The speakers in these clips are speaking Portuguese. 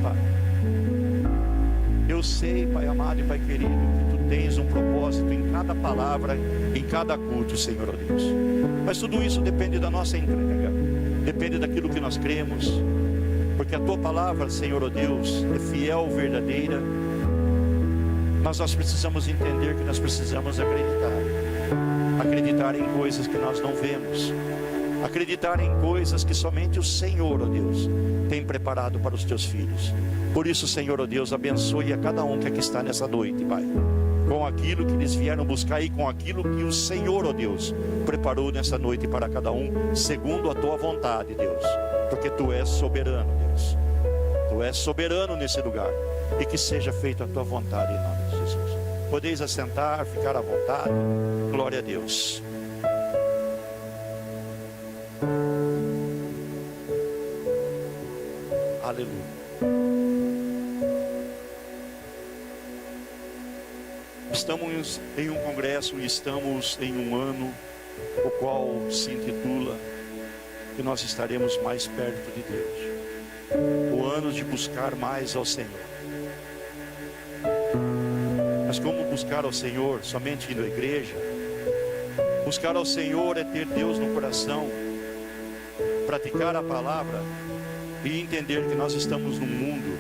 Pai. Eu sei, Pai amado e Pai querido, que Tu tens um propósito em cada palavra, em cada culto, Senhor, ó Deus. Mas tudo isso depende da nossa entrega, depende daquilo que nós cremos, porque a Tua palavra, Senhor, ó Deus, é fiel, verdadeira. Mas nós precisamos entender que nós precisamos acreditar em coisas que nós não vemos, acreditar em coisas que somente o Senhor, ó Deus, tem preparado para os Teus filhos. Por isso, Senhor, ó Deus, abençoe a cada um que aqui está nessa noite, Pai, com aquilo que eles vieram buscar e com aquilo que o Senhor, ó Deus, preparou nessa noite para cada um, segundo a Tua vontade, Deus, porque Tu és soberano, Deus. Tu és soberano nesse lugar, e que seja feita a Tua vontade em nome de Jesus. Podeis assentar, ficar à vontade. Glória a Deus. Aleluia. Estamos em um congresso e estamos em um ano, o qual se intitula que nós estaremos mais perto de Deus. O ano de buscar mais ao Senhor. Mas como buscar ao Senhor? Somente indo à igreja? Buscar ao Senhor é ter Deus no coração, praticar a palavra e entender que nós estamos num mundo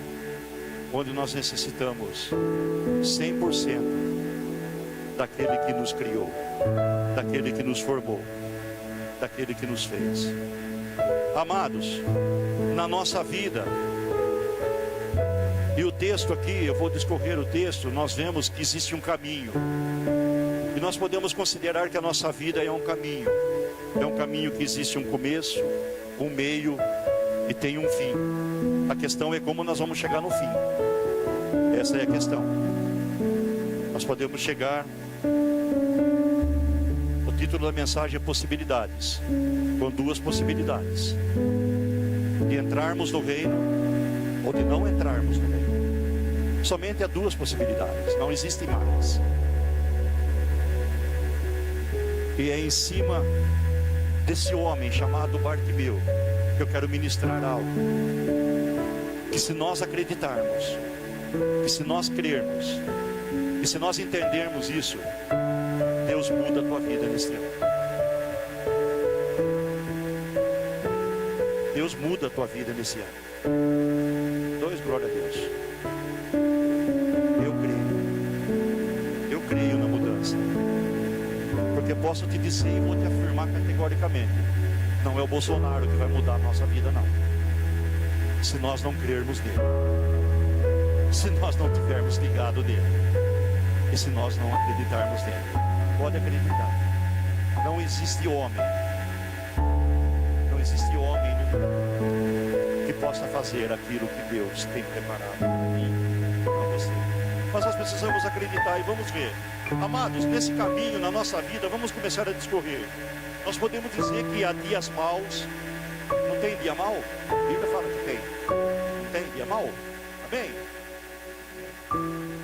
onde nós necessitamos 100% daquele que nos criou, daquele que nos formou, daquele que nos fez. Amados, na nossa vida, e o texto aqui, eu vou discorrer o texto, nós vemos que existe um caminho, e nós podemos considerar que a nossa vida é um caminho que existe um começo, um meio e tem um fim. A questão é como nós vamos chegar no fim. Essa é a questão. Nós podemos chegar, o título da mensagem é possibilidades, com duas possibilidades: de entrarmos no reino ou de não entrarmos no reino. Somente há duas possibilidades, não existem mais. E é em cima desse homem chamado Bartimeu que eu quero ministrar algo. Que se nós acreditarmos, que se nós crermos, que se nós entendermos isso, Deus muda a tua vida nesse ano. Deus muda a tua vida nesse ano. Dois, glória a Deus. Eu creio na mudança. Porque posso te dizer e vou te afirmar categoricamente: não é o Bolsonaro que vai mudar a nossa vida, não. Se nós não crermos nele, se nós não tivermos ligado nele, e se nós não acreditarmos nele. Pode acreditar. Não existe homem no mundo que possa fazer aquilo que Deus tem preparado para mim, para você. Mas nós precisamos acreditar e vamos ver. Amados, nesse caminho, na nossa vida, vamos começar a discorrer. Nós podemos dizer que há dias maus. Não tem dia mau? A Bíblia fala que tem. Não tem dia mau? Amém?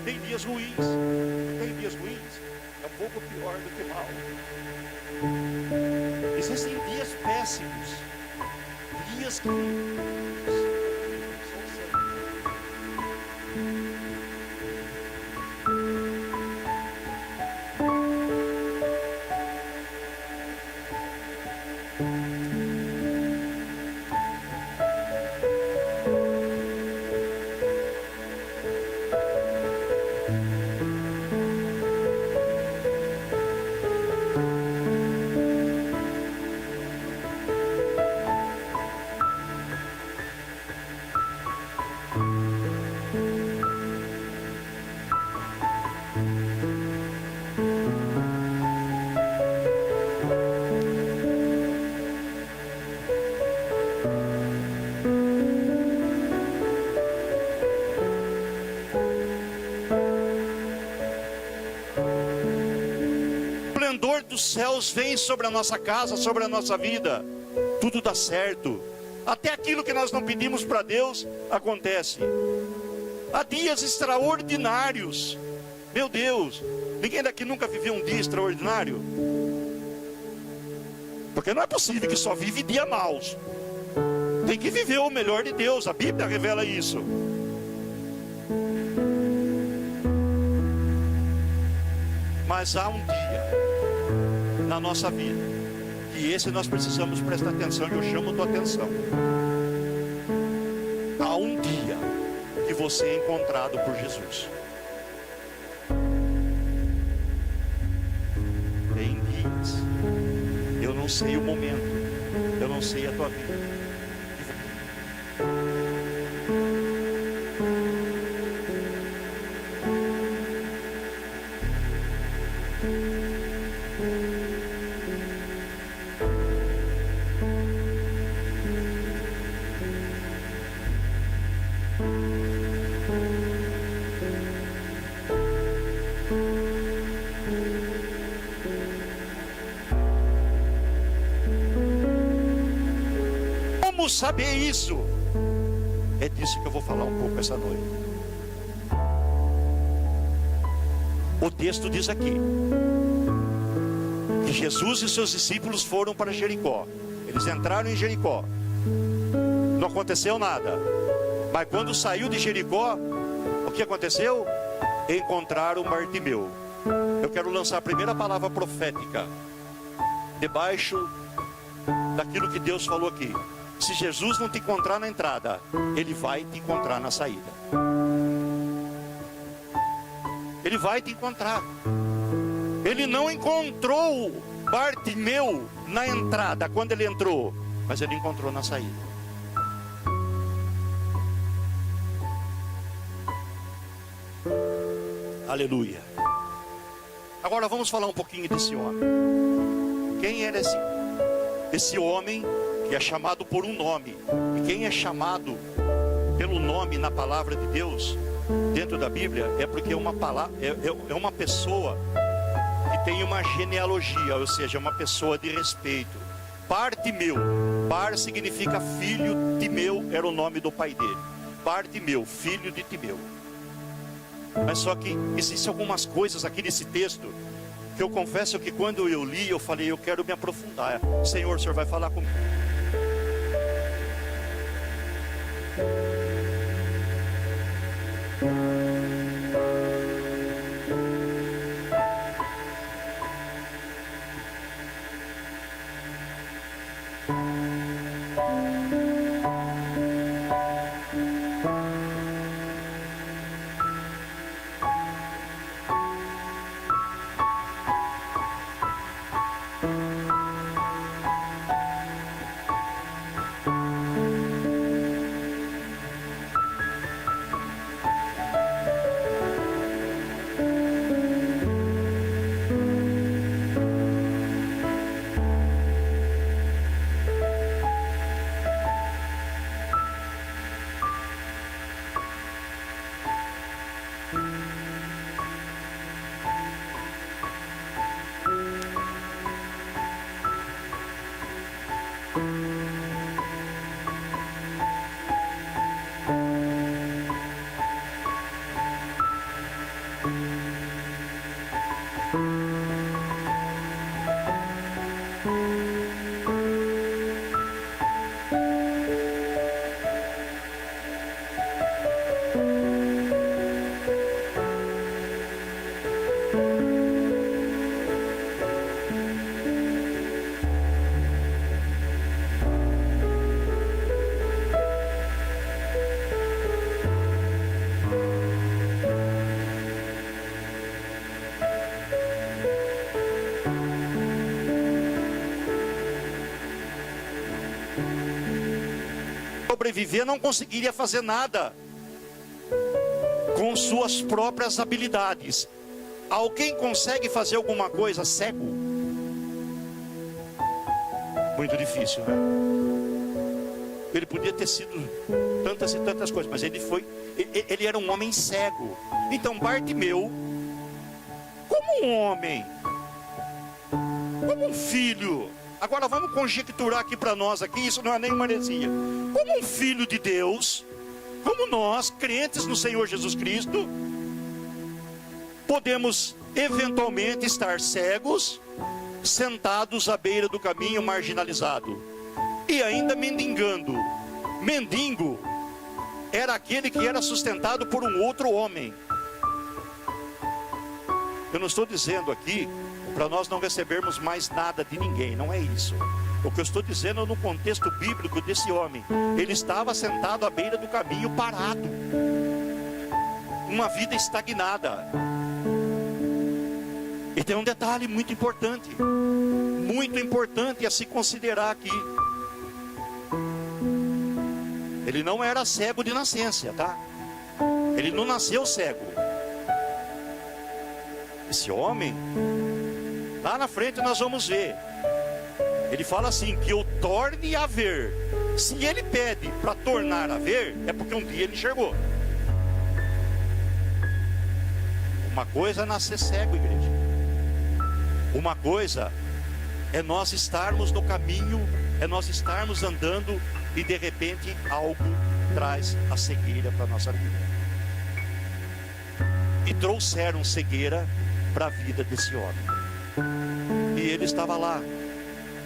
Tem dias ruins. Não tem dias ruins? É um pouco pior do que mal. Existem dias péssimos. Dias que... Dos céus vem sobre a nossa casa, sobre a nossa vida, tudo dá certo, até aquilo que nós não pedimos para Deus acontece. Há dias extraordinários. Meu Deus, ninguém daqui nunca viveu um dia extraordinário? Porque não é possível que só vive dia maus. Tem que viver o melhor de Deus, a Bíblia revela isso. Mas há um dia na nossa vida, e esse nós precisamos prestar atenção, e eu chamo a tua atenção. Há um dia que você é encontrado por Jesus. Tem dias, eu não sei o momento, eu não sei a tua vida. Como saber isso? É disso que eu vou falar um pouco essa noite. O texto diz aqui que Jesus e seus discípulos foram para Jericó. Eles entraram em Jericó, não aconteceu nada. Mas quando saiu de Jericó, o que aconteceu? Encontraram Bartimeu. Eu quero lançar a primeira palavra profética debaixo daquilo que Deus falou aqui. Se Jesus não te encontrar na entrada, Ele vai te encontrar na saída. Ele vai te encontrar. Ele não encontrou Bartimeu na entrada, quando ele entrou, mas ele encontrou na saída. Aleluia. Agora vamos falar um pouquinho desse homem. Quem era esse homem que é chamado por um nome? E quem é chamado pelo nome na palavra de Deus, dentro da Bíblia, é porque é uma pessoa que tem uma genealogia, ou seja, uma pessoa de respeito. Bartimeu, Bar significa filho, Timeu era o nome do pai dele. Bartimeu, filho de Timeu. Mas só que existem algumas coisas aqui nesse texto que eu confesso que quando eu li, eu falei, eu quero me aprofundar. Senhor, o Senhor vai falar comigo. Sobreviver, não conseguiria fazer nada com suas próprias habilidades. Alguém consegue fazer alguma coisa cego? Muito difícil, né? Ele podia ter sido tantas e tantas coisas, mas ele era um homem cego. Então Bartimeu, como um homem, como um filho. Agora vamos conjecturar aqui para nós aqui, isso não é nenhuma heresia. Como um filho de Deus, como nós, crentes no Senhor Jesus Cristo, podemos eventualmente estar cegos, sentados à beira do caminho, marginalizado, e ainda mendigando. Mendigo era aquele que era sustentado por um outro homem. Eu não estou dizendo aqui para nós não recebermos mais nada de ninguém, não é isso. O que eu estou dizendo é no contexto bíblico desse homem. Ele estava sentado à beira do caminho, parado, uma vida estagnada. E tem um detalhe muito importante a se considerar aqui. Ele não era cego de nascença, tá? Ele não nasceu cego. Esse homem, lá na frente nós vamos ver. Ele fala assim, que eu torne a ver. Se ele pede para tornar a ver, é porque um dia ele enxergou. Uma coisa é nascer cego, igreja. Uma coisa é nós estarmos no caminho, é nós estarmos andando e de repente algo traz a cegueira para a nossa vida. E trouxeram cegueira para a vida desse homem. E ele estava lá,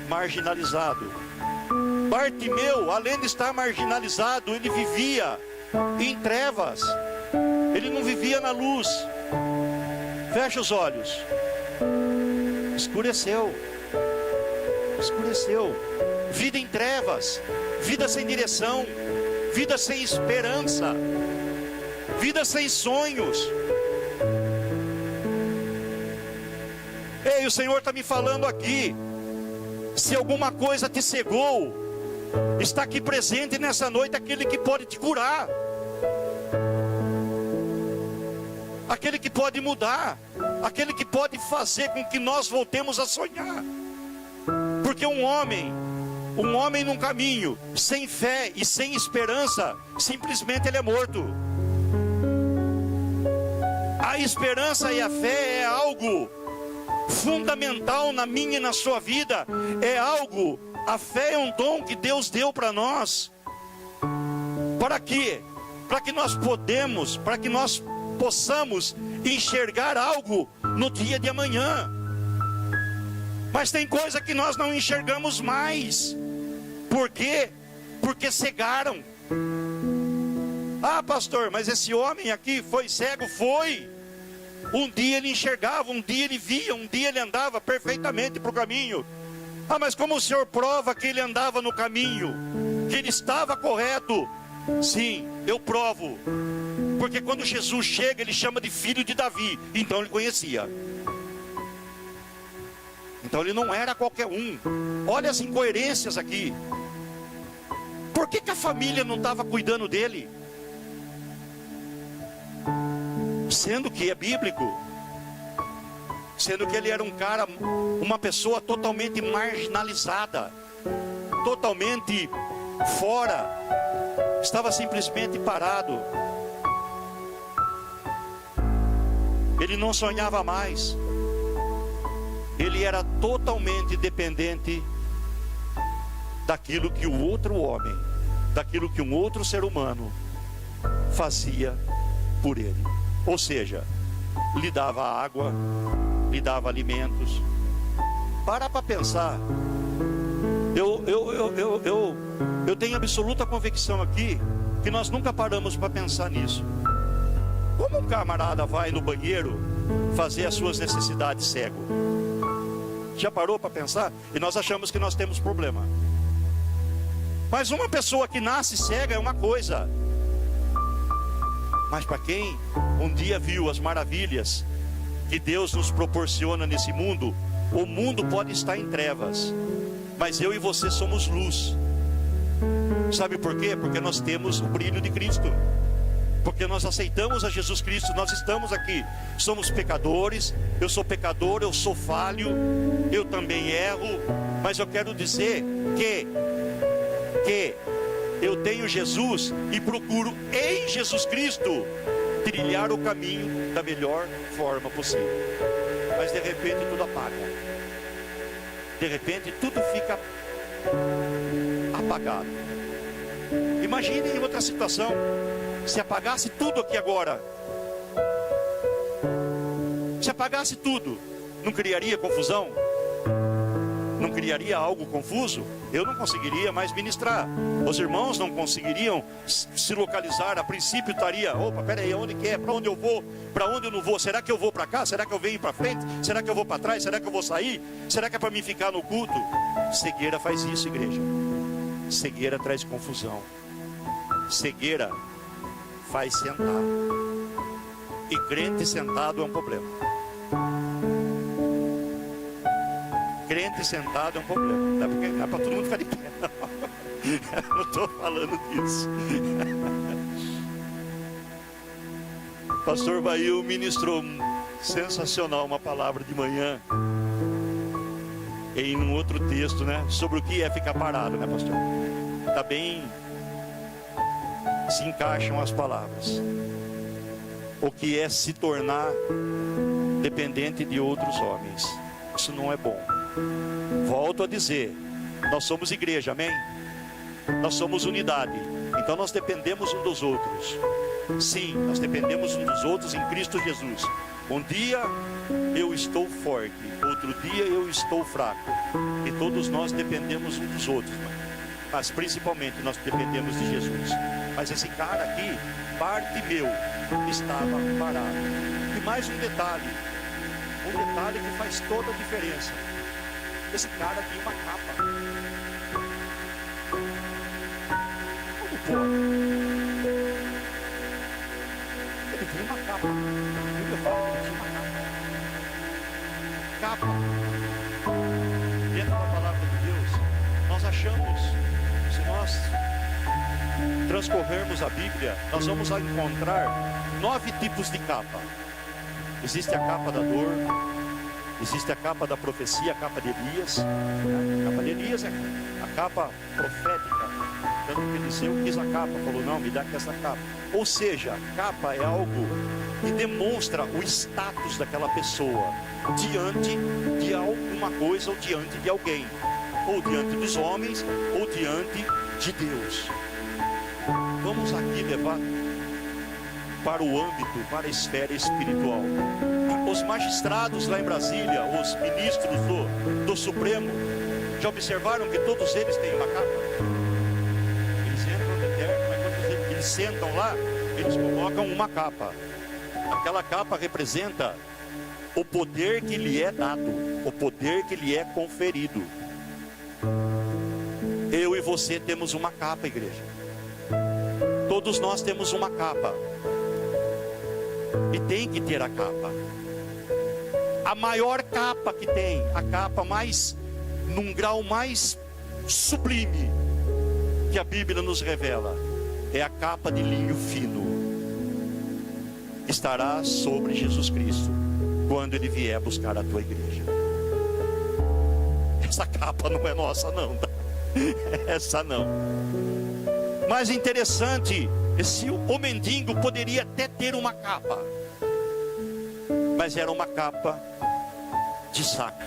marginalizado. Bartimeu, além de estar marginalizado, ele vivia em trevas. Ele não vivia na luz. Fecha os olhos. Escureceu. Vida em trevas, vida sem direção, vida sem esperança, vida sem sonhos. Ei, o Senhor está me falando aqui. Se alguma coisa te cegou, está aqui presente nessa noite aquele que pode te curar, aquele que pode mudar, aquele que pode fazer com que nós voltemos a sonhar. Porque um homem num caminho sem fé e sem esperança, simplesmente ele é morto. A esperança e a fé é algo fundamental na minha e na sua vida. É algo, a fé é um dom que Deus deu para nós. Para quê? Para que nós possamos enxergar algo no dia de amanhã. Mas tem coisa que nós não enxergamos mais. Por quê? Porque cegaram. Ah, pastor, mas esse homem aqui foi cego? Foi. Um dia ele enxergava, um dia ele via, um dia ele andava perfeitamente para o caminho. Ah, mas como o Senhor prova que ele andava no caminho, que ele estava correto? Sim, eu provo. Porque quando Jesus chega, ele chama de filho de Davi. Então ele conhecia. Então ele não era qualquer um. Olha as incoerências aqui. Por que a família não estava cuidando dele? Sendo que é bíblico. Sendo que ele era um cara, uma pessoa totalmente marginalizada, totalmente fora. Estava simplesmente parado. Ele não sonhava mais. Ele era totalmente dependente daquilo que o outro homem, daquilo que um outro ser humano fazia por ele. Ou seja, lhe dava água, lhe dava alimentos. Para pensar. Eu tenho absoluta convicção aqui que nós nunca paramos para pensar nisso. Como um camarada vai no banheiro fazer as suas necessidades cego? Já parou para pensar? E nós achamos que nós temos problema. Mas uma pessoa que nasce cega é uma coisa. Mas para quem um dia viu as maravilhas que Deus nos proporciona nesse mundo, o mundo pode estar em trevas, mas eu e você somos luz. Sabe por quê? Porque nós temos o brilho de Cristo. Porque nós aceitamos a Jesus Cristo. Nós estamos aqui, somos pecadores. Eu sou pecador, eu sou falho, eu também erro. Mas eu quero dizer que eu tenho Jesus e procuro em Jesus Cristo trilhar o caminho da melhor forma possível. Mas de repente tudo apaga. De repente tudo fica apagado. Imagine em outra situação, se apagasse tudo aqui agora. Se apagasse tudo, não criaria confusão? Não criaria algo confuso? Eu não conseguiria mais ministrar. Os irmãos não conseguiriam se localizar. A princípio estaria, opa, peraí, onde que é? Para onde eu vou? Para onde eu não vou? Será que eu vou para cá? Será que eu venho para frente? Será que eu vou para trás? Será que eu vou sair? Será que é para mim ficar no culto? Cegueira faz isso, igreja. Cegueira traz confusão. Cegueira faz sentar. E crente sentado é um problema. Crente sentado é um problema. Não é para todo mundo ficar de pé. Eu não estou falando disso. Pastor Bail ministrou sensacional uma palavra de manhã em um outro texto, né? Sobre o que é ficar parado, né, pastor? Está bem, se encaixam as palavras. O que é se tornar dependente de outros homens. Isso não é bom. Volto a dizer, nós somos igreja, amém? Nós somos unidade, então nós dependemos um dos outros. Sim, nós dependemos um dos outros em Cristo Jesus. Um dia eu estou forte, outro dia eu estou fraco. E todos nós dependemos um dos outros, mas principalmente nós dependemos de Jesus. Mas esse cara aqui, Bartimeu, estava parado. E mais um detalhe que faz toda a diferença. Esse cara tinha uma capa. Como pode? Ele tinha uma capa. Eu falo que ele tinha uma capa. Capa. Dentro da palavra de Deus, nós achamos, se nós transcorrermos a Bíblia, nós vamos encontrar 9 tipos de capa. Existe a capa da dor, existe a capa da profecia, a capa de Elias. A capa de Elias é a capa profética. Tanto que Eliseu quis a capa, falou, não, me dá aqui essa capa. Ou seja, a capa é algo que demonstra o status daquela pessoa diante de alguma coisa ou diante de alguém, ou diante dos homens ou diante de Deus. Vamos aqui levar para o âmbito, para a esfera espiritual. Os magistrados lá em Brasília, os ministros do Supremo, já observaram que todos eles têm uma capa? Eles entram de terno, mas quando eles sentam lá, eles colocam uma capa. Aquela capa representa o poder que lhe é dado, o poder que lhe é conferido. Eu e você temos uma capa, igreja. Todos nós temos uma capa. E tem que ter a capa. A maior capa que tem, a capa mais, num grau mais sublime, que a Bíblia nos revela, é a capa de linho fino. Estará sobre Jesus Cristo, quando Ele vier buscar a tua igreja. Essa capa não é nossa não, tá? Essa não. Mas interessante, o mendigo poderia até ter uma capa, mas era uma capa de saco.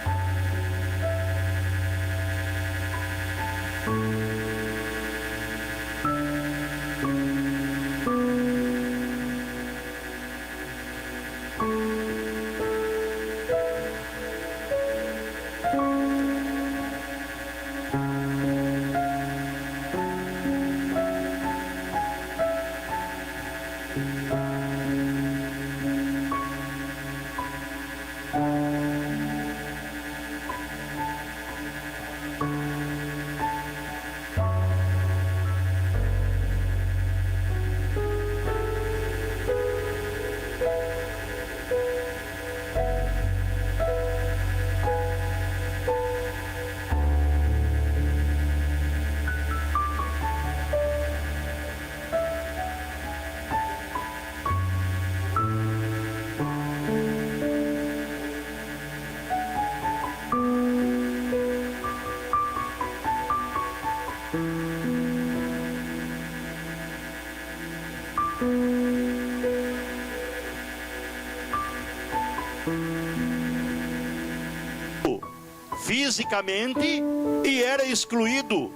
Fisicamente e era excluído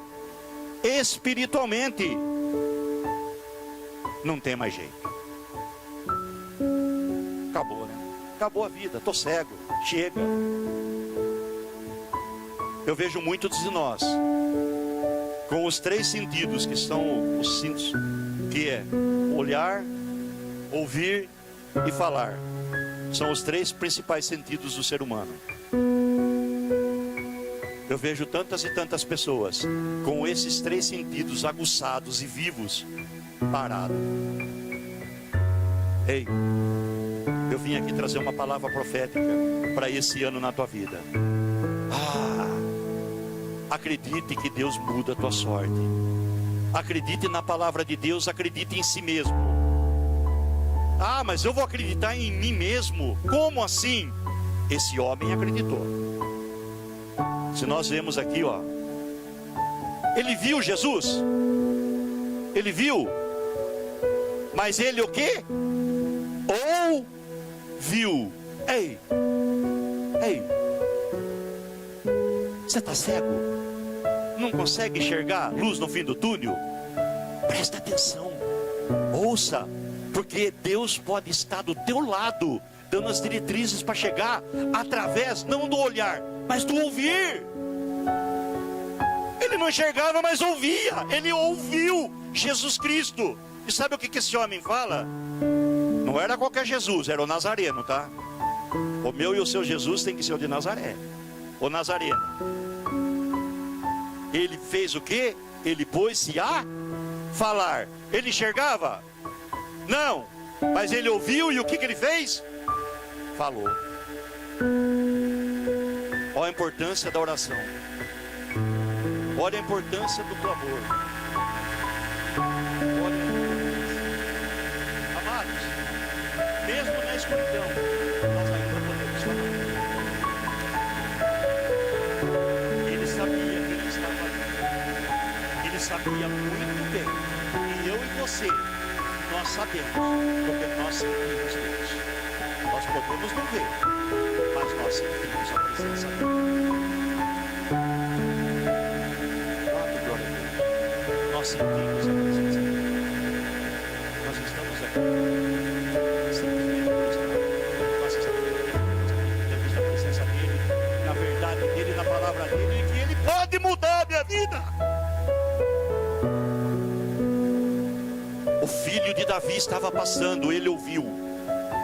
espiritualmente. Não tem mais jeito. Acabou, né? Acabou a vida, estou cego, chega. Eu vejo muitos de nós com os 3 sentidos que são os cintos, que é olhar, ouvir e falar. São os 3 principais sentidos do ser humano. Eu vejo tantas e tantas pessoas com esses 3 sentidos aguçados e vivos, parados. Ei, eu vim aqui trazer uma palavra profética para esse ano na tua vida. Acredite que Deus muda a tua sorte. Acredite na palavra de Deus, acredite em si mesmo. Mas eu vou acreditar em mim mesmo? Como assim? Esse homem acreditou. Se nós vemos aqui, ó, ele viu Jesus. Ele viu. Mas ele o quê? Ouviu. Ei, você está cego? Não consegue enxergar luz no fim do túnel? Presta atenção, ouça, porque Deus pode estar do teu lado, dando as diretrizes para chegar através, não do olhar, mas do ouvir. Ele não enxergava, mas ouvia. Ele ouviu Jesus Cristo. E sabe o que esse homem fala? Não era qualquer Jesus, era o Nazareno, tá? O meu e o seu Jesus tem que ser o de Nazaré, o Nazareno. Ele fez o quê? Ele pôs-se a falar. Ele enxergava? Não. Mas ele ouviu e o que ele fez? Falou. Olha a importância da oração. Olha a importância do clamor. Olha a importância. Amados, mesmo na escuridão, nós ainda podemos falar. Ele sabia que ele estava ali. Ele sabia muito bem. E eu e você, nós sabemos, porque nós sentimos Deus. Nós podemos não ver, mas nós sentimos a presença dele. Glória a Deus. Nós sentimos a presença dele. Nós estamos aqui simplesmente por estar. Nós estamos na presença dele, na verdade dele, na palavra dele, e que ele pode mudar a minha vida. O filho de Davi estava passando, ele ouviu.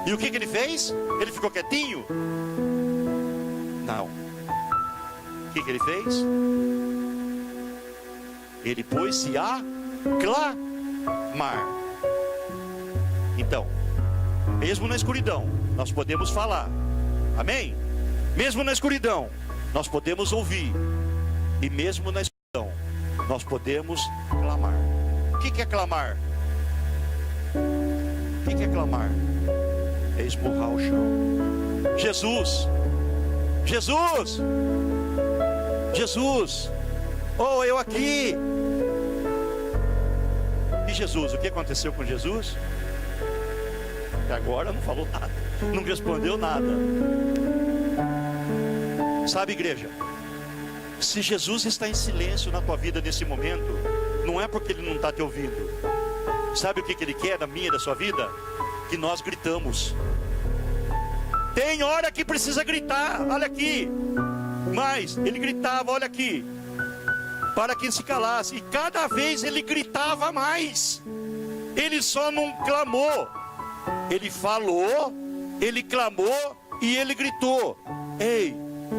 E o que ele fez? Ele ficou quietinho? Não. O que ele fez? Ele pôs-se a clamar. Então, mesmo na escuridão, nós podemos falar. Amém? Mesmo na escuridão, nós podemos ouvir. E mesmo na escuridão, nós podemos clamar. O que é clamar? O que é clamar? É esmurrar o chão. Jesus, Jesus, Jesus, oh, eu aqui. E Jesus, o que aconteceu com Jesus? Até agora não falou nada, não respondeu nada. Sabe, igreja, se Jesus está em silêncio na tua vida nesse momento, não é porque ele não está te ouvindo. Sabe o que ele quer da minha e da sua vida? Que nós gritamos. Tem hora que precisa gritar, olha aqui. Mas ele gritava, olha aqui, para que se calasse. E cada vez ele gritava mais. Ele só não clamou. Ele falou, ele clamou e ele gritou. Ei,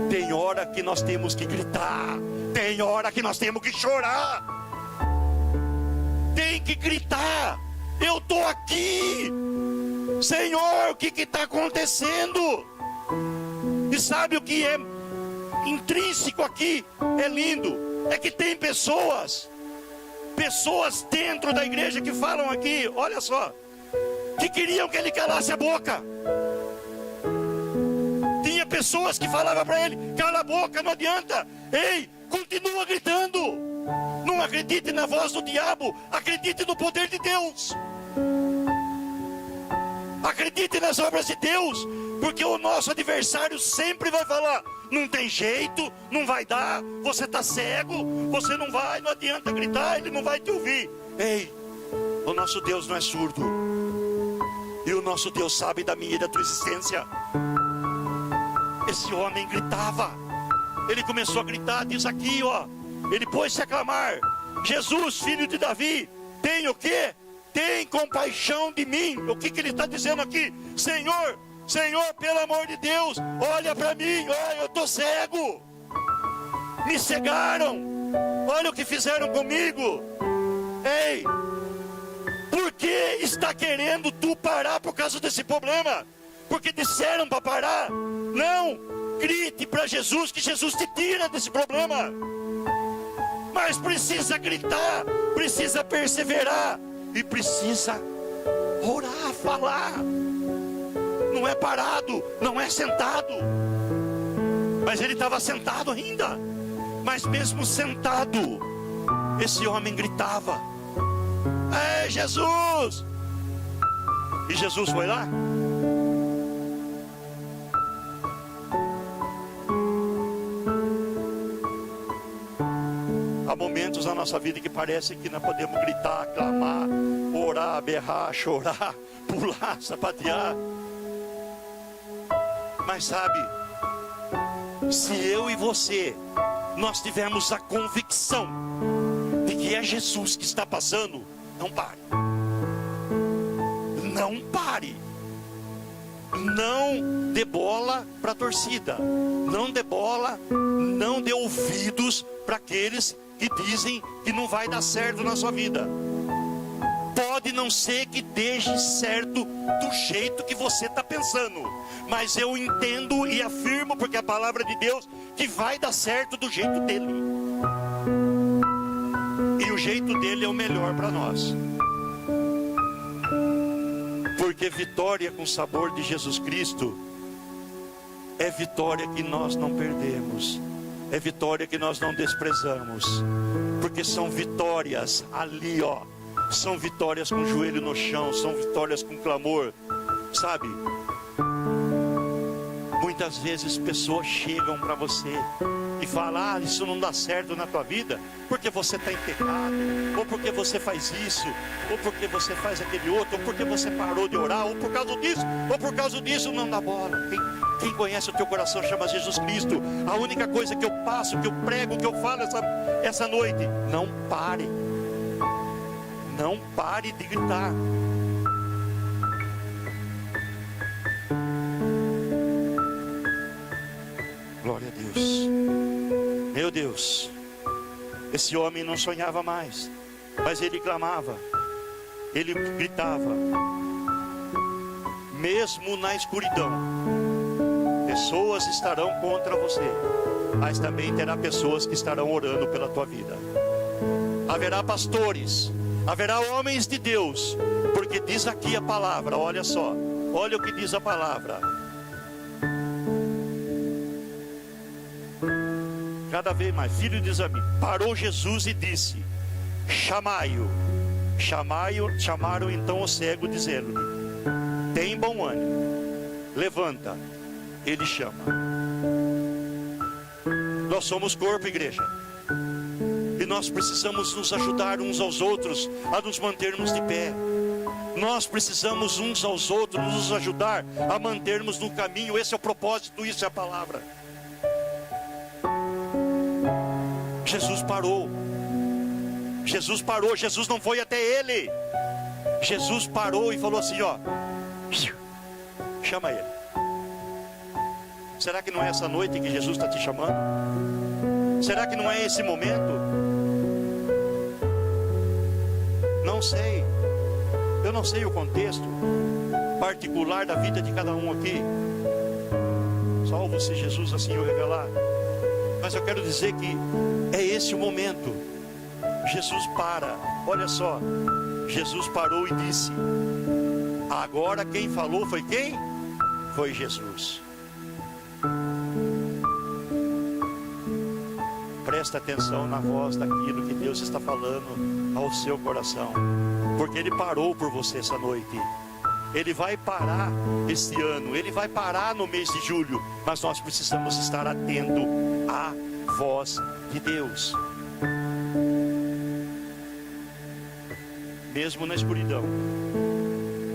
tem hora que nós temos que gritar. Tem hora que nós temos que chorar. Tem que gritar. Eu estou aqui. Senhor, o que está acontecendo? E sabe o que é intrínseco aqui? É lindo. É que tem pessoas dentro da igreja que falam aqui, olha só, que queriam que ele calasse a boca. Tinha pessoas que falavam para ele, cala a boca, não adianta. Ei, continua gritando. Não acredite na voz do diabo, acredite no poder de Deus. Acredite nas obras de Deus, porque o nosso adversário sempre vai falar, não tem jeito, não vai dar, você está cego, você não vai, não adianta gritar, ele não vai te ouvir. Ei, o nosso Deus não é surdo, e o nosso Deus sabe da minha e da tua existência. Esse homem gritava, ele começou a gritar, diz aqui, ó, ele pôs-se a clamar, Jesus, filho de Davi, tem o quê? Tem compaixão de mim. O que ele está dizendo aqui? Senhor, Senhor, pelo amor de Deus, olha para mim, olha, eu estou cego. Me cegaram. Olha o que fizeram comigo. Ei, por que está querendo tu parar por causa desse problema? Porque disseram para parar? Não, grite para Jesus que Jesus te tira desse problema. Mas precisa gritar, precisa perseverar e precisa orar, falar. Não é parado, não é sentado. Mas ele estava sentado ainda. Mas mesmo sentado, esse homem gritava: "Ei, Jesus!" E Jesus foi lá. Há momentos na nossa vida que parece que nós podemos gritar, clamar, orar, berrar, chorar, pular, sapatear. Mas sabe, se eu e você, nós tivermos a convicção de que é Jesus que está passando, não pare. Não pare. Não dê bola para a torcida. Não dê bola, não dê ouvidos para aqueles que dizem que não vai dar certo na sua vida. Pode não ser que deixe certo do jeito que você está pensando, mas eu entendo e afirmo, porque a palavra de Deus, que vai dar certo do jeito dele. E o jeito dele é o melhor para nós. Porque vitória com sabor de Jesus Cristo é vitória que nós não perdemos. É vitória que nós não desprezamos. Porque são vitórias ali, ó. São vitórias com o joelho no chão. São vitórias com clamor. Sabe? Muitas vezes pessoas chegam para você e falam: "Ah, isso não dá certo na tua vida, porque você está em pecado, ou porque você faz isso, ou porque você faz aquele outro, ou porque você parou de orar, ou por causa disso, ou por causa disso." Não dá bola. Quem conhece o teu coração chama Jesus Cristo. A única coisa que eu passo, que eu prego, que eu falo essa noite: não pare. Não pare de gritar. Glória a Deus. Meu Deus, esse homem não sonhava mais, mas ele clamava, ele gritava. Mesmo na escuridão, pessoas estarão contra você, mas também terá pessoas que estarão orando pela tua vida. Haverá pastores, haverá homens de Deus, porque diz aqui a palavra, olha só, olha o que diz a palavra. Cada vez mais, filho de Zami, parou Jesus e disse: chamai-o. Chamaram então o cego, dizendo-lhe: tem bom ânimo, levanta. Ele chama. Nós somos corpo, igreja, e nós precisamos nos ajudar uns aos outros a nos mantermos de pé. Nós precisamos uns aos outros nos ajudar a mantermos no caminho. Esse é o propósito, isso é a palavra. Jesus parou. Jesus parou. Jesus não foi até ele. Jesus parou e falou assim, ó: chama ele. Será que não é essa noite que Jesus está te chamando? Será que não é esse momento? Não sei. Eu não sei o contexto particular da vida de cada um aqui. Salvo se Jesus assim o revelar. Mas eu quero dizer que é esse o momento. Jesus para. Olha só. Jesus parou e disse. Agora quem falou foi quem? Foi Jesus. Presta atenção na voz daquilo que Deus está falando ao seu coração. Porque Ele parou por você essa noite. Ele vai parar este ano. Ele vai parar no mês de julho. Mas nós precisamos estar atentos à voz de Deus. Mesmo na escuridão,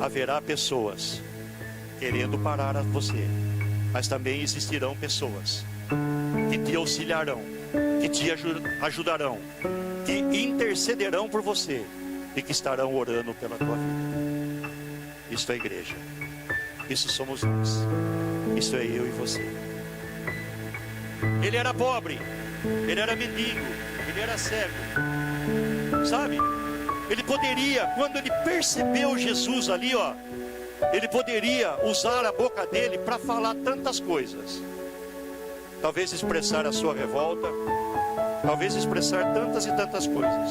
haverá pessoas querendo parar a você. Mas também existirão pessoas que te auxiliarão, que te ajudarão, que intercederão por você e que estarão orando pela tua vida. Isso é a igreja, isso somos nós, isso é eu e você. Ele era pobre, ele era mendigo, ele era cego, sabe? Ele poderia, quando ele percebeu Jesus ali, ó, ele poderia usar a boca dele para falar tantas coisas. Talvez expressar a sua revolta, talvez expressar tantas e tantas coisas.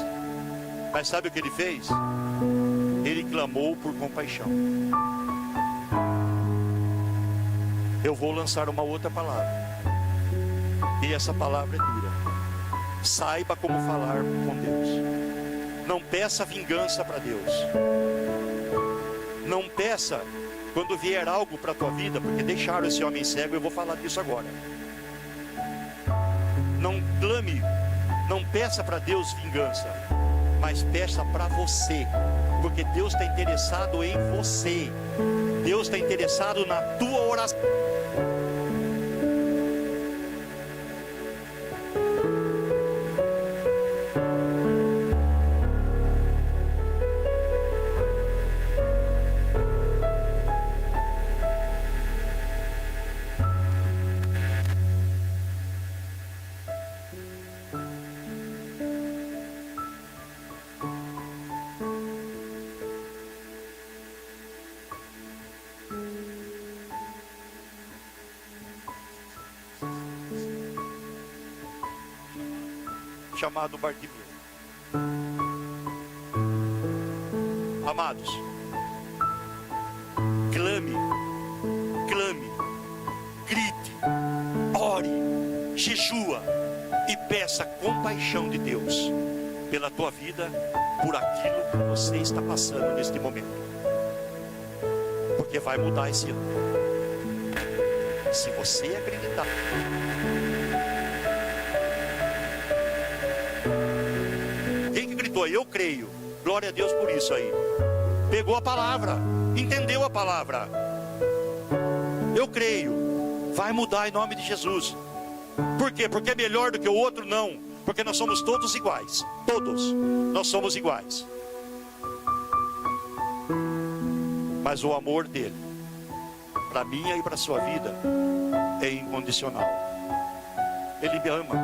Mas sabe o que ele fez? Ele clamou por compaixão. Eu vou lançar uma outra palavra. E essa palavra é dura. Saiba como falar com Deus. Não peça vingança para Deus. Não peça quando vier algo para a tua vida, porque deixaram esse homem cego, eu vou falar disso agora. Não clame, não peça para Deus vingança, mas peça para você, porque Deus está interessado em você. Deus está interessado na tua oração. Chamado Bartimeu. Amados, clame, grite, ore, jejua e peça compaixão de Deus pela tua vida, por aquilo que você está passando neste momento, porque vai mudar esse ano. Se você acreditar. Eu creio, glória a Deus por isso aí. Pegou a palavra, entendeu a palavra. Eu creio, vai mudar em nome de Jesus. Por quê? Porque é melhor do que o outro? Não, porque nós somos todos iguais. Todos, nós somos iguais. Mas o amor dele, para mim e para a sua vida, é incondicional. Ele me ama,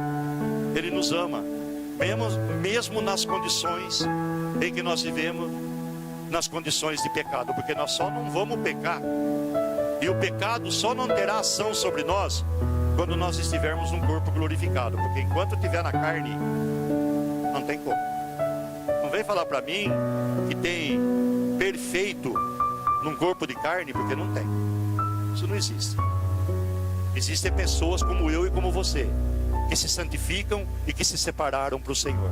ele nos ama. Mesmo nas condições em que nós vivemos, nas condições de pecado, porque nós só não vamos pecar, e o pecado só não terá ação sobre nós quando nós estivermos num corpo glorificado, porque enquanto estiver na carne, não tem como. Não vem falar para mim que tem perfeito num corpo de carne, porque não tem. Isso não existe. Existem pessoas como eu e como você, que se santificam e que se separaram para o Senhor,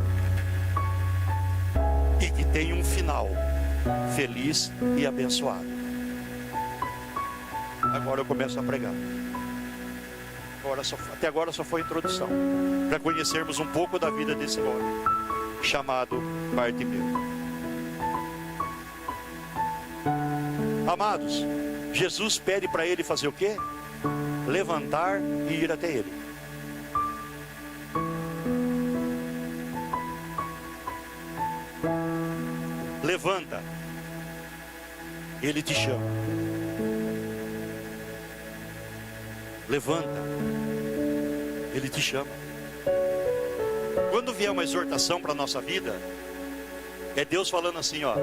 e que tem um final feliz e abençoado. Agora eu começo a pregar. Até agora só foi introdução, para conhecermos um pouco da vida desse homem chamado Bartimeu. Amados, Jesus pede para ele fazer o quê? Levantar e ir até ele. Levanta, ele te chama. Levanta, ele te chama. Quando vier uma exortação para a nossa vida, é Deus falando assim, ó,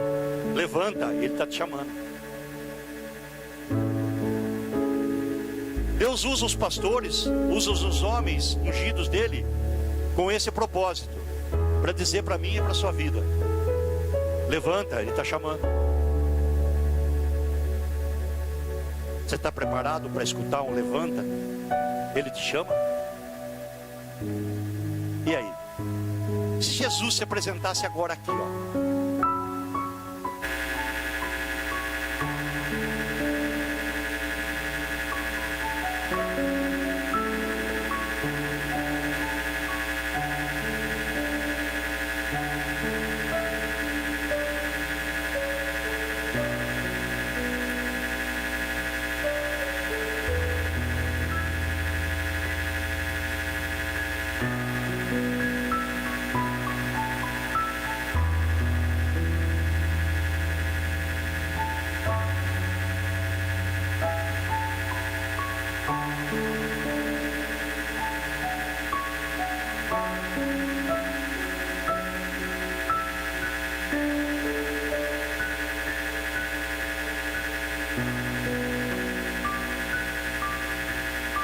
levanta, ele está te chamando. Deus usa os pastores, usa os homens ungidos dele com esse propósito, para dizer para mim e para a sua vida: levanta, ele está chamando. Você está preparado para escutar um levanta? Ele te chama? E aí? Se Jesus se apresentasse agora aqui, ó,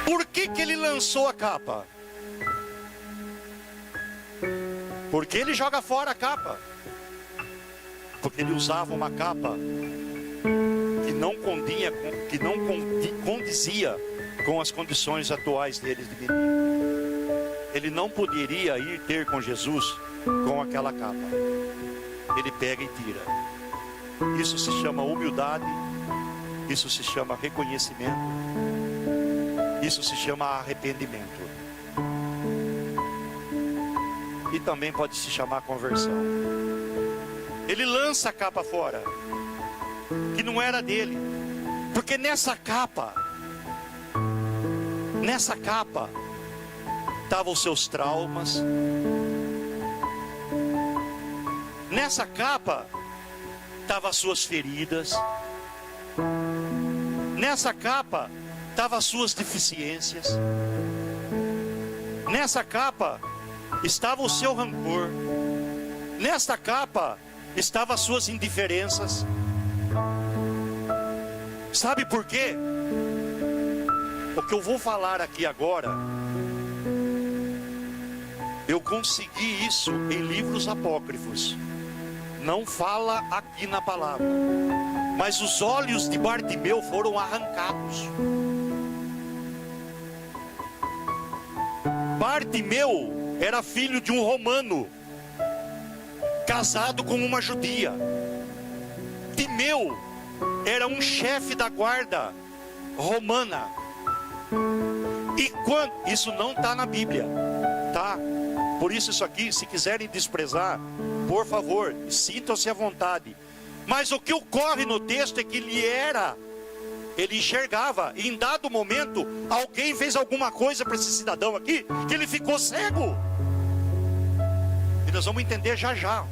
Por que ele lançou a capa? Porque ele joga fora a capa. Porque ele usava uma capa que não condizia com as condições atuais dele de menino. Ele não poderia ir ter com Jesus com aquela capa. Ele pega e tira. Isso se chama humildade. Isso se chama reconhecimento. Isso se chama arrependimento. E também pode se chamar conversão. Ele lança a capa fora, que não era dele. Porque nessa capa estavam os seus traumas. Nessa capa estavam as suas feridas. Nessa capa estavam as suas deficiências. Nessa capa estava o seu rancor. Nesta capa estavam as suas indiferenças. Sabe por quê? O que eu vou falar aqui agora, eu consegui isso em livros apócrifos. Não fala aqui na palavra. Mas os olhos de Bartimeu foram arrancados. Bartimeu era filho de um romano, casado com uma judia. Timeu era um chefe da guarda romana. E quando isso não está na Bíblia, tá? Por isso aqui, se quiserem desprezar, por favor, sintam-se à vontade. Mas o que ocorre no texto é que ele enxergava, e em dado momento, alguém fez alguma coisa para esse cidadão aqui, que ele ficou cego. E nós vamos entender já já.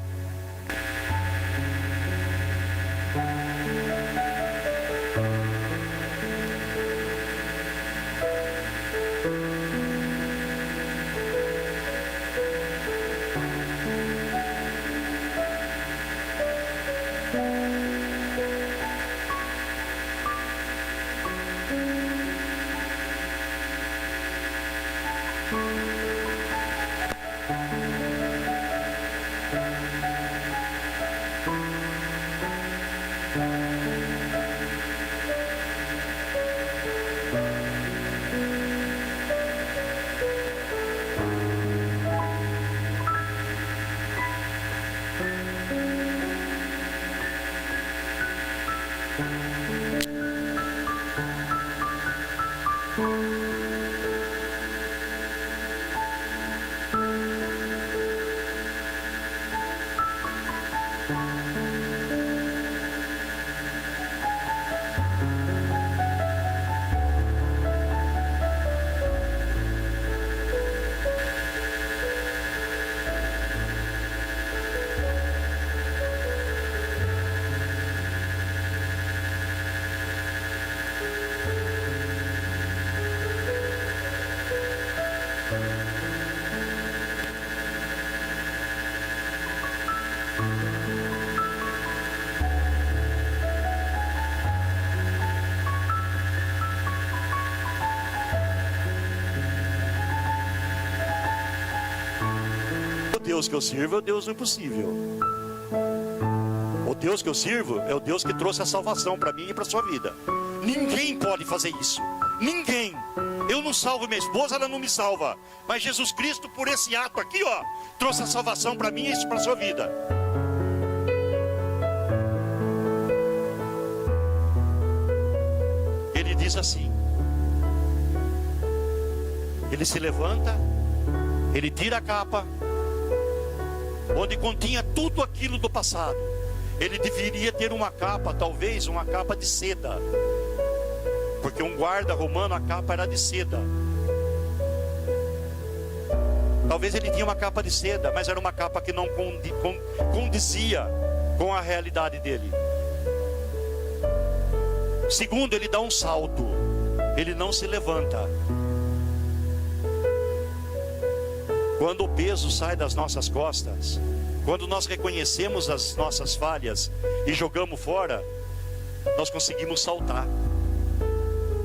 O Deus que eu sirvo é o Deus do impossível. O Deus que eu sirvo é o Deus que trouxe a salvação para mim e para a sua vida. Ninguém pode fazer isso. Ninguém. Eu não salvo minha esposa, ela não me salva. Mas Jesus Cristo, por esse ato aqui, ó, trouxe a salvação para mim e para a sua vida. Ele diz assim. Ele se levanta, ele tira a capa, onde continha tudo aquilo do passado. Ele deveria ter uma capa, talvez uma capa de seda, porque um guarda romano, a capa era de seda. Talvez ele tinha uma capa de seda, mas era uma capa que não condizia com a realidade dele. Segundo, ele dá um salto, ele não se levanta. Quando o peso sai das nossas costas, quando nós reconhecemos as nossas falhas e jogamos fora, nós conseguimos saltar,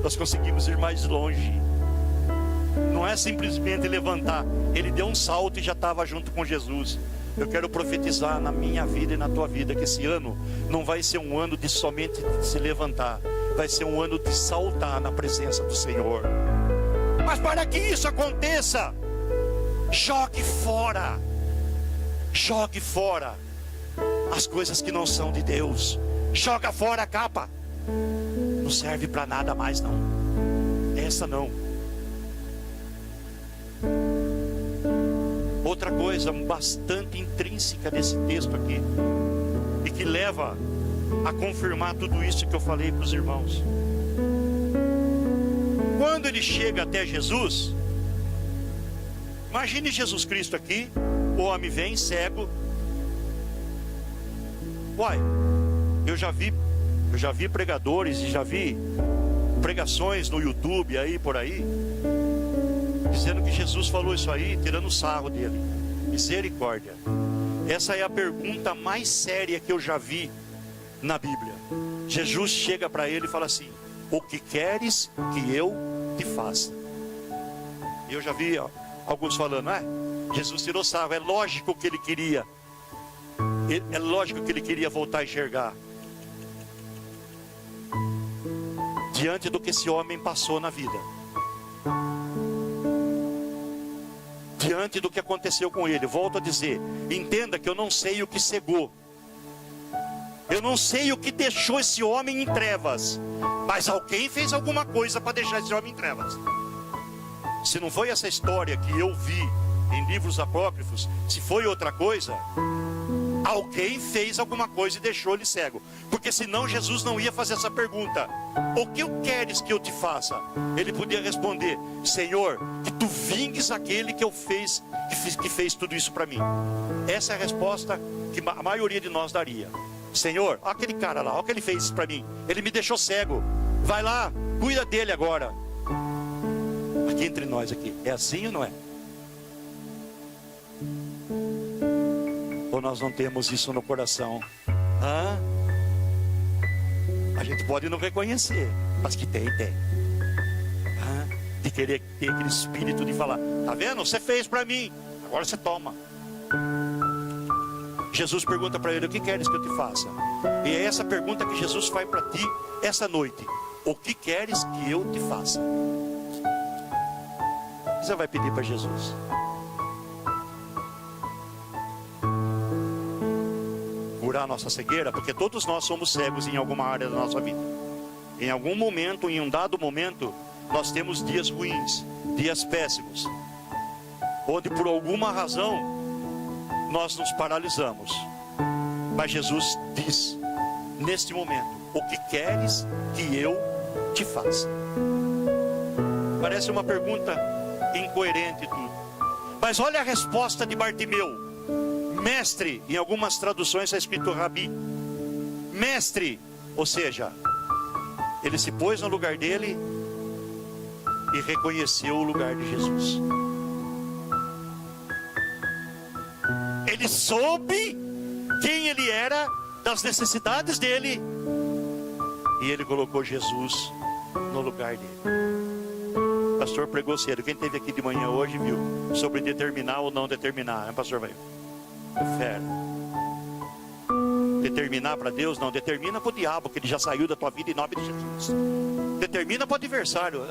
nós conseguimos ir mais longe. Não é simplesmente levantar. Ele deu um salto e já estava junto com Jesus. Eu quero profetizar na minha vida e na tua vida que esse ano não vai ser um ano de somente se levantar, vai ser um ano de saltar na presença do Senhor. Mas para que isso aconteça, jogue fora as coisas que não são de Deus. Joga fora a capa. Não serve para nada mais, não. Essa não. Outra coisa bastante intrínseca desse texto aqui, e que leva a confirmar tudo isso que eu falei para os irmãos. Quando ele chega até Jesus, imagine Jesus Cristo aqui, o homem vem cego. Uai, eu já vi pregadores e já vi pregações no YouTube aí por aí, dizendo que Jesus falou isso aí, tirando sarro dele. Misericórdia. Essa é a pergunta mais séria que eu já vi na Bíblia. Jesus chega para ele e fala assim: o que queres que eu te faça? E eu já vi alguns falando, Jesus tirou sarro. É lógico que ele queria. É lógico que ele queria voltar a enxergar. Diante do que esse homem passou na vida, diante do que aconteceu com ele, volto a dizer, entenda que eu não sei o que cegou, eu não sei o que deixou esse homem em trevas, mas alguém fez alguma coisa para deixar esse homem em trevas. Se não foi essa história que eu vi em livros apócrifos, se foi outra coisa, alguém fez alguma coisa e deixou ele cego. Porque senão Jesus não ia fazer essa pergunta: o que queres que eu te faça? Ele podia responder: Senhor, que tu vingues aquele que fez tudo isso para mim. Essa é a resposta que a maioria de nós daria. Senhor, olha aquele cara lá, olha o que ele fez para mim. Ele me deixou cego. Vai lá, cuida dele agora. Aqui entre nós aqui, é assim ou não é? Ou nós não temos isso no coração? A gente pode não reconhecer, mas que tem. De querer ter aquele espírito de falar: tá vendo? Você fez para mim, agora você toma. Jesus pergunta para ele: o que queres que eu te faça? E é essa pergunta que Jesus faz para ti essa noite: o que queres que eu te faça? O que você vai pedir para Jesus? Curar a nossa cegueira? Porque todos nós somos cegos em alguma área da nossa vida. Em algum momento, em um dado momento, nós temos dias ruins, dias péssimos, onde por alguma razão nós nos paralisamos. Mas Jesus diz neste momento: o que queres que eu te faça? Parece uma pergunta incoerente tudo, mas olha a resposta de Bartimeu. Mestre, em algumas traduções está escrito Rabi. Mestre, ou seja, ele se pôs no lugar dele e reconheceu o lugar de Jesus. Ele soube quem ele era, das necessidades dele, e ele colocou Jesus no lugar dele. O pastor pregou cedo. Quem esteve aqui de manhã hoje viu sobre determinar ou não determinar, pastor? Vai. Fera. Determinar para Deus, não determina para o diabo, que ele já saiu da tua vida em nome de Jesus. Determina para o adversário.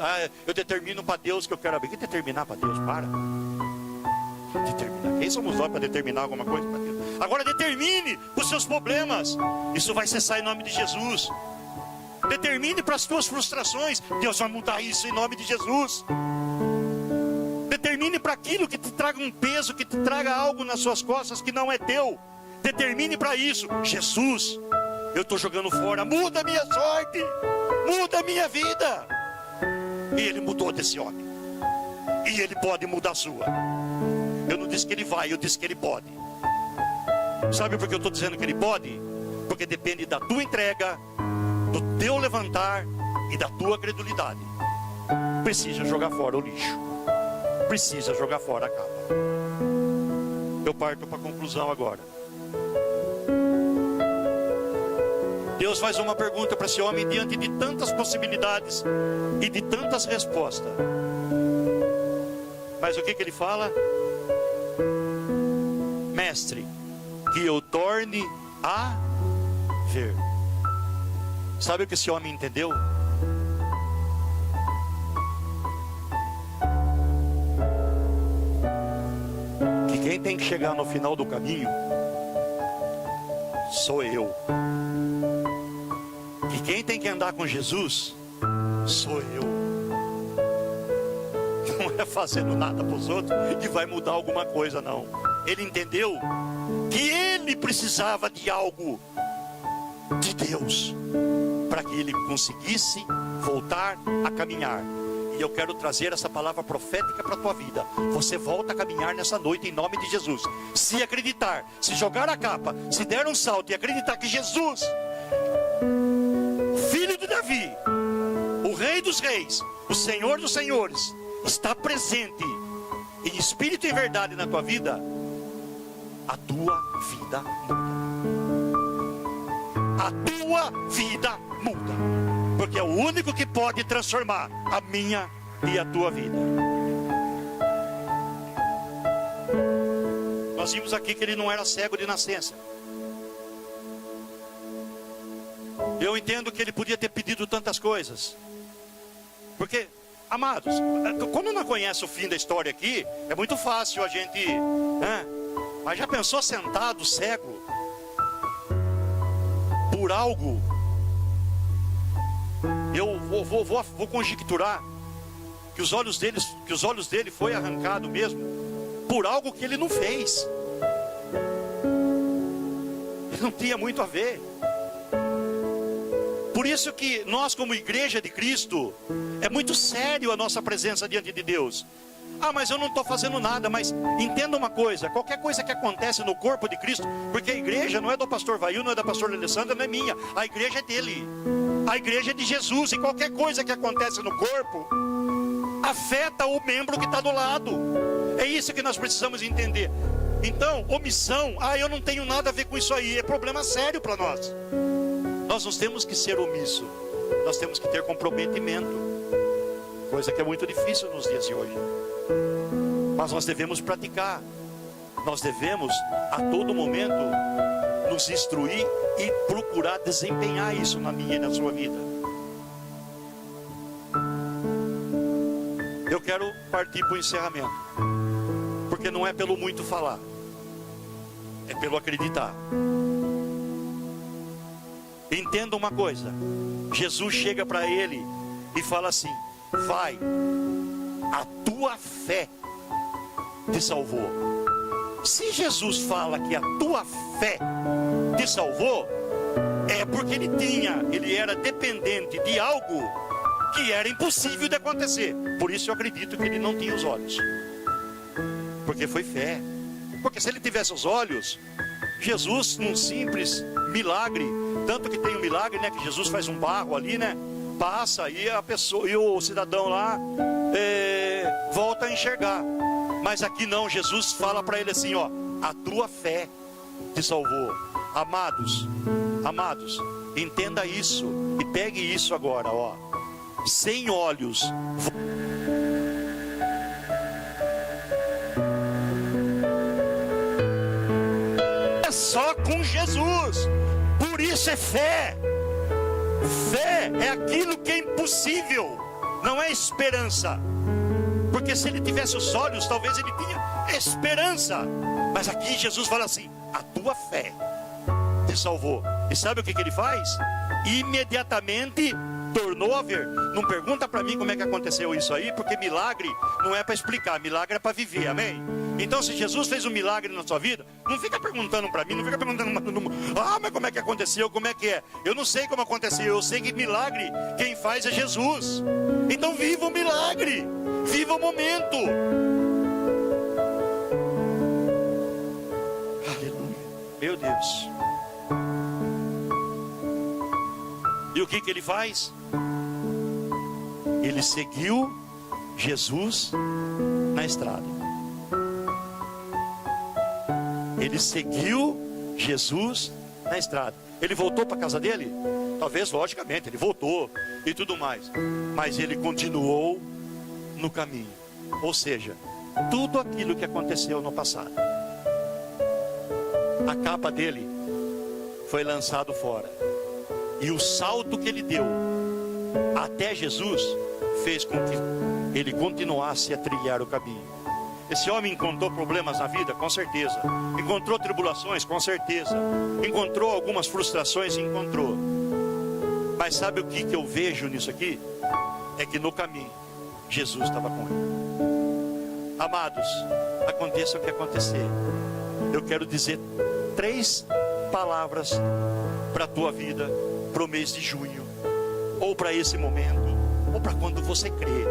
Eu determino para Deus que eu quero abrir. Que determinar para Deus? Para. Determinar. Quem somos nós para determinar alguma coisa para Deus? Agora determine os seus problemas. Isso vai cessar em nome de Jesus. Determine para as tuas frustrações. Deus vai mudar isso em nome de Jesus. Determine para aquilo que te traga um peso, que te traga algo nas suas costas que não é teu. Determine para isso: Jesus, eu estou jogando fora, muda a minha sorte, muda a minha vida. E ele mudou desse homem, e ele pode mudar a sua. Eu não disse que ele vai, eu disse que ele pode. Sabe por que eu estou dizendo que ele pode? Porque depende da tua entrega, do teu levantar e da tua credulidade. Precisa jogar fora o lixo, precisa jogar fora a capa. Eu parto para a conclusão agora. Deus faz uma pergunta para esse homem diante de tantas possibilidades e de tantas respostas. Mas o que ele fala? Mestre, que eu torne a ver. Sabe o que esse homem entendeu? Que quem tem que chegar no final do caminho sou eu. Que quem tem que andar com Jesus sou eu. Não é fazendo nada para os outros que vai mudar alguma coisa, não. Ele entendeu que ele precisava de algo de Deus para que ele conseguisse voltar a caminhar. E eu quero trazer essa palavra profética para a tua vida. Você volta a caminhar nessa noite em nome de Jesus. Se acreditar, se jogar a capa, se der um salto e acreditar que Jesus, Filho de Davi, o Rei dos Reis, o Senhor dos Senhores, está presente em espírito e verdade na tua vida, a tua vida muda. A tua vida muda. Porque é o único que pode transformar a minha e a tua vida. Nós vimos aqui que ele não era cego de nascença. Eu entendo que ele podia ter pedido tantas coisas. Porque, amados, quando não conhece o fim da história aqui, é muito fácil a gente... Mas já pensou sentado, cego, por algo? Eu vou conjecturar que os olhos dele foi arrancado mesmo por algo que ele não fez. Ele não tinha muito a ver. Por isso que nós, como igreja de Cristo, é muito sério a nossa presença diante de Deus. Mas eu não estou fazendo nada. Mas entenda uma coisa: qualquer coisa que acontece no corpo de Cristo, porque a igreja não é do pastor Vail, não é da pastora Alessandra, não é minha. A igreja é dele. A igreja é de Jesus. E qualquer coisa que acontece no corpo afeta o membro que está do lado. É isso que nós precisamos entender. Então, omissão, eu não tenho nada a ver com isso aí, é problema sério para nós. Nós não temos que ser omisso, nós temos que ter comprometimento, coisa que é muito difícil nos dias de hoje. Mas nós devemos praticar, nós devemos a todo momento nos instruir e procurar desempenhar isso na minha e na sua vida. Eu quero partir para o encerramento, porque não é pelo muito falar, é pelo acreditar. Entenda uma coisa: Jesus chega para ele e fala assim: vai, a tua fé te salvou. Se Jesus fala que a tua fé te salvou, é porque ele era dependente de algo que era impossível de acontecer. Por isso eu acredito que ele não tinha os olhos, porque foi fé. Porque se ele tivesse os olhos, Jesus, num simples milagre, tanto que tem um milagre, né, que Jesus faz um barro ali, né, passa e a pessoa e o cidadão lá volta a enxergar. Mas aqui não, Jesus fala para ele assim: a tua fé te salvou. Amados, entenda isso e pegue isso agora, sem olhos. É só com Jesus. Por isso é fé. Fé é aquilo que é impossível, não é esperança. Porque se ele tivesse os olhos, talvez ele tinha esperança. Mas aqui Jesus fala assim: a tua fé te salvou. E sabe o que ele faz? Imediatamente tornou a ver. Não pergunta para mim como é que aconteceu isso aí, porque milagre não é para explicar, milagre é para viver, amém? Então, se Jesus fez um milagre na sua vida, não fica perguntando para mim, não fica perguntando: mas como é que aconteceu, como é que é? Eu não sei como aconteceu, eu sei que milagre quem faz é Jesus. Então viva o milagre, viva o momento. Aleluia, meu Deus. E o que ele faz? Ele seguiu Jesus na estrada. Ele seguiu Jesus na estrada. Ele voltou para a casa dele? Talvez, logicamente, ele voltou e tudo mais. Mas ele continuou no caminho. Ou seja, tudo aquilo que aconteceu no passado, a capa dele foi lançado fora. E o salto que ele deu até Jesus fez com que ele continuasse a trilhar o caminho. Esse homem encontrou problemas na vida? Com certeza. Encontrou tribulações? Com certeza. Encontrou algumas frustrações? Encontrou. Mas sabe o que eu vejo nisso aqui? É que no caminho, Jesus estava com ele. Amados, aconteça o que acontecer, eu quero dizer 3 palavras para a tua vida, para o mês de junho, ou para esse momento, ou para quando você crê.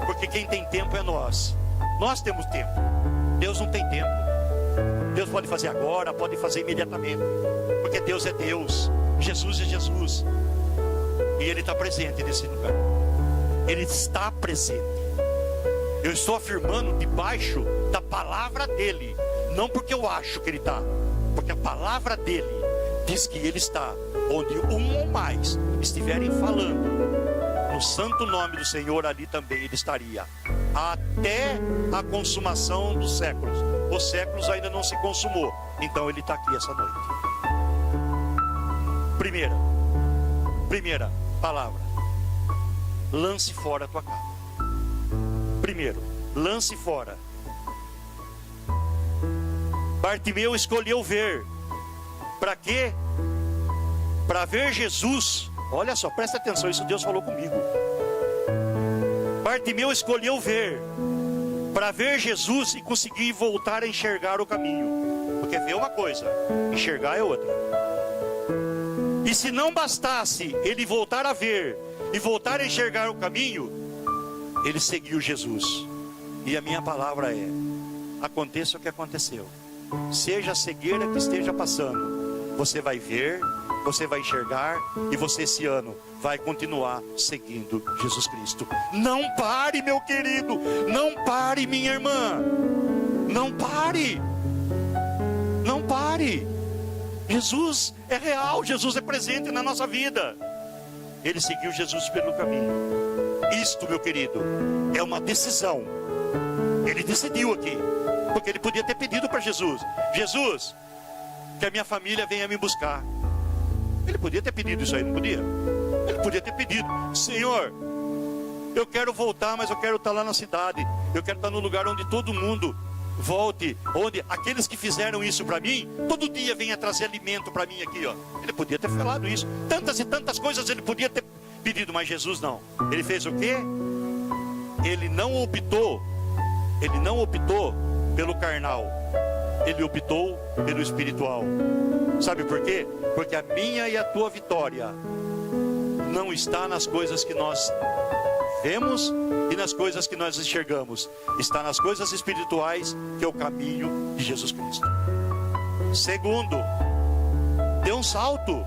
Porque quem tem tempo é nós. Nós temos tempo. Deus não tem tempo. Deus pode fazer agora, pode fazer imediatamente. Porque Deus é Deus. Jesus é Jesus. E Ele está presente nesse lugar. Ele está presente. Eu estou afirmando debaixo da palavra dEle. Não porque eu acho que Ele está. Porque a palavra dEle diz que Ele está onde um ou mais estiverem falando no santo nome do Senhor, ali também Ele estaria, até a consumação dos séculos. Os séculos ainda não se consumou, então Ele está aqui essa noite. Primeira palavra: lance fora a tua capa. Primeiro, lance fora. Bartimeu escolheu ver. Para quê? Para ver Jesus. Olha só, presta atenção, isso Deus falou comigo. Bartimeu escolheu ver, para ver Jesus e conseguir voltar a enxergar o caminho. Porque ver é uma coisa, enxergar é outra. E se não bastasse ele voltar a ver e voltar a enxergar o caminho, ele seguiu Jesus. E a minha palavra é: aconteça o que aconteceu, seja a cegueira que esteja passando, você vai ver, você vai enxergar, e você esse ano vai continuar seguindo Jesus Cristo. Não pare, meu querido, não pare, minha irmã, não pare, não pare. Jesus é real, Jesus é presente na nossa vida. Ele seguiu Jesus pelo caminho. Isto, meu querido, é uma decisão. Ele decidiu aqui, porque ele podia ter pedido para Jesus: Jesus, que a minha família venha me buscar. Ele podia ter pedido isso aí, não podia? Ele podia ter pedido: Senhor, eu quero voltar, mas eu quero estar lá na cidade. Eu quero estar no lugar onde todo mundo volte, onde aqueles que fizeram isso para mim, todo dia venha trazer alimento para mim aqui, ó. Ele podia ter falado isso. Tantas e tantas coisas ele podia ter pedido, mas Jesus não. Ele fez o quê? Ele não optou pelo carnal. Ele optou pelo espiritual. Sabe por quê? Porque a minha e a tua vitória não está nas coisas que nós vemos e nas coisas que nós enxergamos. Está nas coisas espirituais, que é o caminho de Jesus Cristo. Segundo, dê um salto.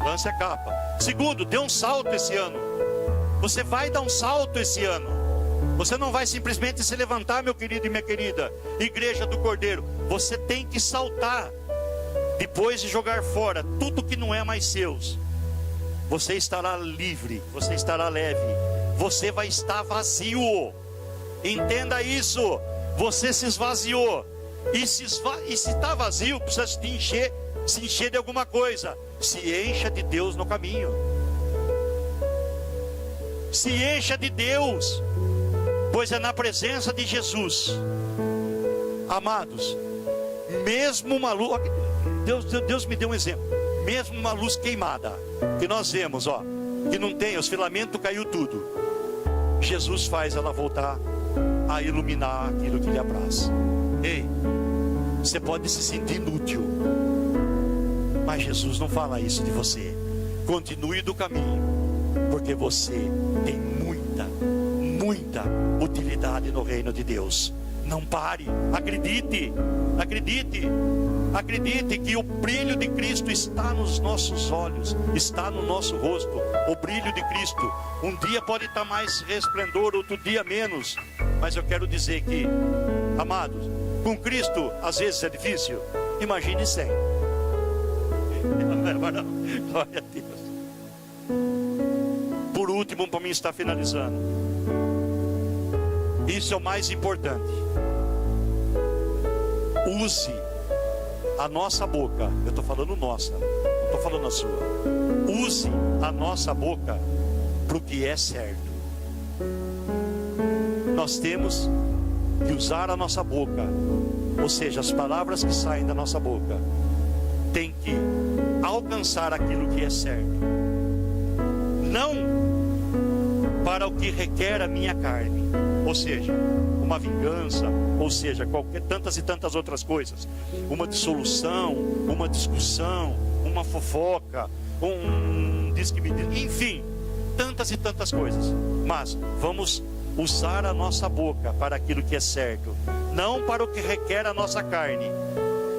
Lance a capa. Segundo, dê um salto esse ano. Você vai dar um salto esse ano. Você não vai simplesmente se levantar, meu querido e minha querida, igreja do Cordeiro. Você tem que saltar. Depois de jogar fora tudo que não é mais seus, você estará livre, você estará leve, você vai estar vazio. Entenda isso. Você se esvaziou. E se está vazio, precisa se encher de alguma coisa. Se encha de Deus no caminho. Se encha de Deus, pois é na presença de Jesus. Amados, mesmo uma luz, Deus me deu um exemplo. Mesmo uma luz queimada, que nós vemos, ó, que não tem, os filamentos caiu tudo, Jesus faz ela voltar a iluminar aquilo que lhe apraz. Ei, você pode se sentir inútil, mas Jesus não fala isso de você. Continue do caminho, porque você tem muita utilidade no reino de Deus. Não pare, acredite que o brilho de Cristo está nos nossos olhos, está no nosso rosto. O brilho de Cristo, um dia pode estar mais resplendor, outro dia menos, mas eu quero dizer que, amados, Com Cristo, às vezes é difícil. Imagine sem. Glória a Deus. Por último, para mim estar finalizando, isso é o mais importante. Use a nossa boca. Eu estou falando nossa, não estou falando a sua. Use a nossa boca para o que é certo. Nós temos que usar a nossa boca, ou seja, as palavras que saem da nossa boca tem que alcançar aquilo que é certo, não para o que requer a minha carne, ou seja, uma vingança, ou seja, tantas e tantas outras coisas, uma dissolução, uma discussão, uma fofoca, enfim, tantas e tantas coisas. Mas vamos usar a nossa boca para aquilo que é certo, não para o que requer a nossa carne,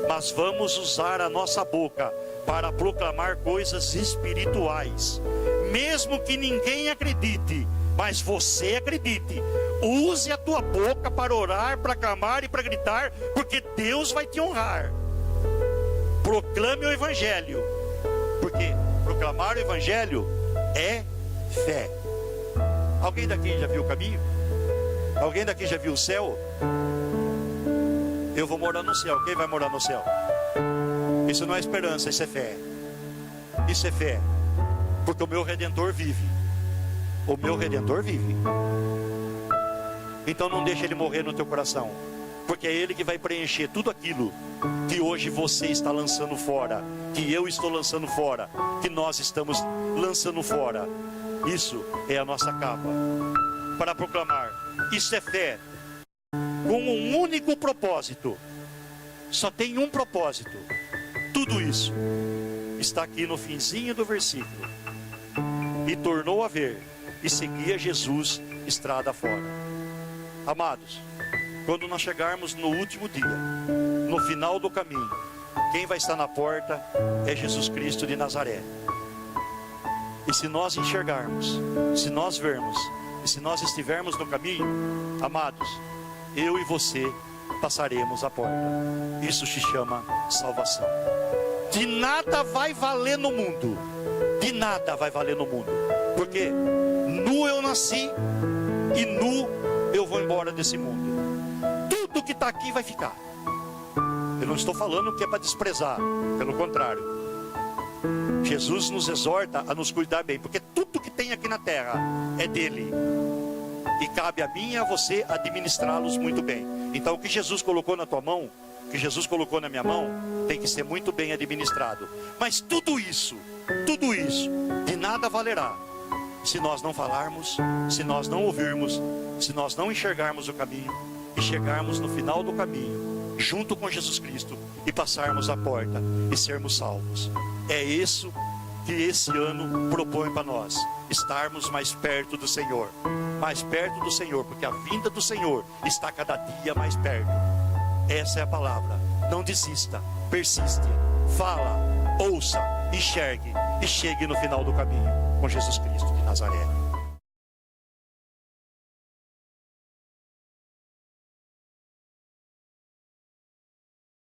mas vamos usar a nossa boca para proclamar coisas espirituais, mesmo que ninguém acredite, mas você acredite. Use a tua boca para orar, para clamar e para gritar, porque Deus vai te honrar. Proclame o Evangelho, porque proclamar o Evangelho é fé. Alguém daqui já viu o caminho? Alguém daqui já viu o céu? Eu vou morar no céu. Quem vai morar no céu? Isso não é esperança, isso é fé. Isso é fé. Porque o meu Redentor vive. O meu Redentor vive. Então não deixe ele morrer no teu coração, porque é ele que vai preencher tudo aquilo que hoje você está lançando fora, que eu estou lançando fora, que nós estamos lançando fora. Isso é a nossa capa para proclamar. Isso é fé com um único propósito. Só tem um propósito. Tudo isso está aqui no finzinho do versículo. E tornou a ver e seguia Jesus estrada fora. Amados, quando nós chegarmos no último dia, no final do caminho, quem vai estar na porta é Jesus Cristo de Nazaré. E se nós enxergarmos, se nós vermos, e se nós estivermos no caminho, amados, eu e você passaremos a porta. Isso se chama salvação. De nada vai valer no mundo, de nada vai valer no mundo, porque nu eu nasci e nu eu vou embora desse mundo. Tudo que está aqui vai ficar. Eu não estou falando que é para desprezar, pelo contrário. Jesus nos exorta a nos cuidar bem, porque tudo que tem aqui na terra é dele, e cabe a mim e a você administrá-los muito bem. Então o que Jesus colocou na tua mão, o que Jesus colocou na minha mão, tem que ser muito bem administrado. Mas tudo isso de nada valerá se nós não falarmos, se nós não ouvirmos, se nós não enxergarmos o caminho e chegarmos no final do caminho junto com Jesus Cristo e passarmos a porta e sermos salvos. É isso que esse ano propõe para nós, estarmos mais perto do Senhor, porque a vinda do Senhor está cada dia mais perto. Essa é a palavra. Não desista, persiste, fala, ouça, enxergue e chegue no final do caminho com Jesus Cristo de Nazaré.